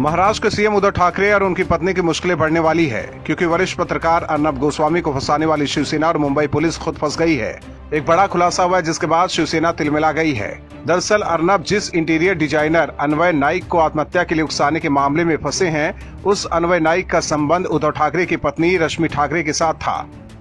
महाराष्ट्र के सीएम उद्धव ठाकरे और उनकी पत्नी की मुश्किलें बढ़ने वाली है, क्योंकि वरिष्ठ पत्रकार अर्नब गोस्वामी को फंसाने वाली शिवसेना और मुंबई पुलिस खुद फंस गई है। एक बड़ा खुलासा हुआ है, जिसके बाद शिवसेना तिलमिला गई है। दरअसल अर्नब जिस इंटीरियर डिजाइनर अन्वय नाइक को आत्महत्या के लिए उकसाने के मामले में फंसे हैं, उस अन्वय नाइक का संबंध उद्धव ठाकरे की पत्नी रश्मि ठाकरे के साथ था।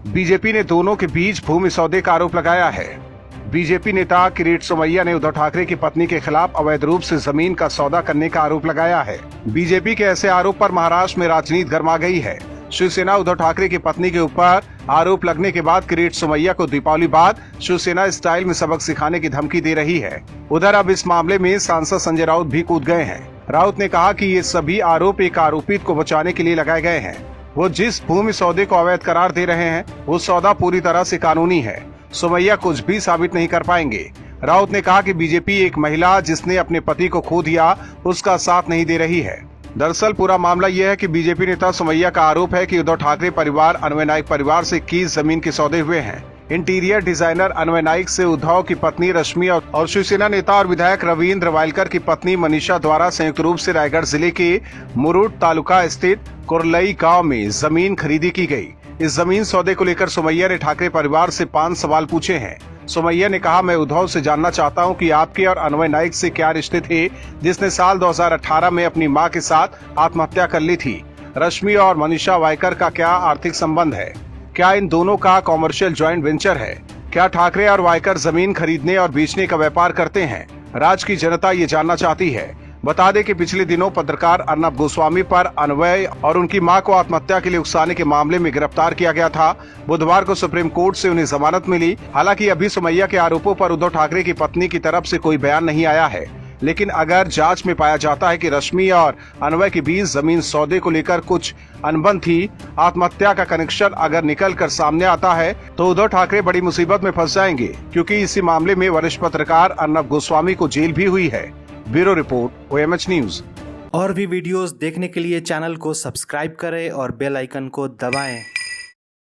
बीजेपी ने दोनों के बीच भूमि सौदे का आरोप लगाया है। बीजेपी नेता किरीट सोमैया ने उद्धव ठाकरे की पत्नी के खिलाफ अवैध रूप से जमीन का सौदा करने का आरोप लगाया है। बीजेपी के ऐसे आरोप पर महाराष्ट्र में राजनीति गर्मा गई है। शिवसेना उद्धव ठाकरे की पत्नी के ऊपर आरोप लगने के बाद किरीट सोमैया को दीपावली बाद शिवसेना स्टाइल में सबक सिखाने की धमकी दे रही है। उधर अब इस मामले में सांसद संजय राउत भी कूद गए हैं। राउत ने कहा कि ये सभी आरोप एक आरोपित को बचाने के लिए लगाए गए हैं। वो जिस भूमि सौदे को अवैध करार दे रहे हैं, वो सौदा पूरी तरह से कानूनी है। सोमैया कुछ भी साबित नहीं कर पाएंगे। राउत ने कहा कि बीजेपी एक महिला जिसने अपने पति को खो दिया, उसका साथ नहीं दे रही है। दरअसल पूरा मामला यह है कि बीजेपी नेता सोमैया का आरोप है कि उद्धव ठाकरे परिवार अन्वय नाइक परिवार से 21 जमीन के सौदे हुए हैं। इंटीरियर डिजाइनर अन्वय नाइक से उद्धव की पत्नी रश्मि और शिवसेना नेता और विधायक रविंद्र वायलकर की पत्नी मनीषा द्वारा संयुक्त रूप से रायगढ़ जिले के मुरुड तालुका स्थित कुरलई गांव में जमीन खरीदी की गई। इस जमीन सौदे को लेकर सोमैया ने ठाकरे परिवार से 5 सवाल पूछे हैं। सोमैया ने कहा, मैं उद्धव से जानना चाहता हूं कि आपके और अन्वय नाइक से क्या रिश्ते थे, जिसने साल 2018 में अपनी मां के साथ आत्महत्या कर ली थी। रश्मि और मनीषा वायकर का क्या आर्थिक संबंध है? क्या इन दोनों का कॉमर्शियल ज्वाइंट वेंचर है? क्या ठाकरे और वायकर जमीन खरीदने और बेचने का व्यापार करते हैं? राज्य की जनता ये जानना चाहती है। बता दें कि पिछले दिनों पत्रकार अर्नब गोस्वामी पर अन्वय और उनकी मां को आत्महत्या के लिए उकसाने के मामले में गिरफ्तार किया गया था। बुधवार को सुप्रीम कोर्ट से उन्हें जमानत मिली। हालांकि अभी सोमैया के आरोपों पर उद्धव ठाकरे की पत्नी की तरफ से कोई बयान नहीं आया है। लेकिन अगर जांच में पाया जाता है कि रश्मि और अन्वय के बीच जमीन सौदे को लेकर कुछ अनबन थी, आत्महत्या का कनेक्शन अगर निकल कर सामने आता है, तो उद्धव ठाकरे बड़ी मुसीबत में फंस जाएंगे, क्योंकि इसी मामले में वरिष्ठ पत्रकार अर्नब गोस्वामी को जेल भी हुई है। Bureau report, OMH news. और भी वीडियोस देखने के लिए चैनल को सब्सक्राइब करें और बेल आइकन को दबाएं।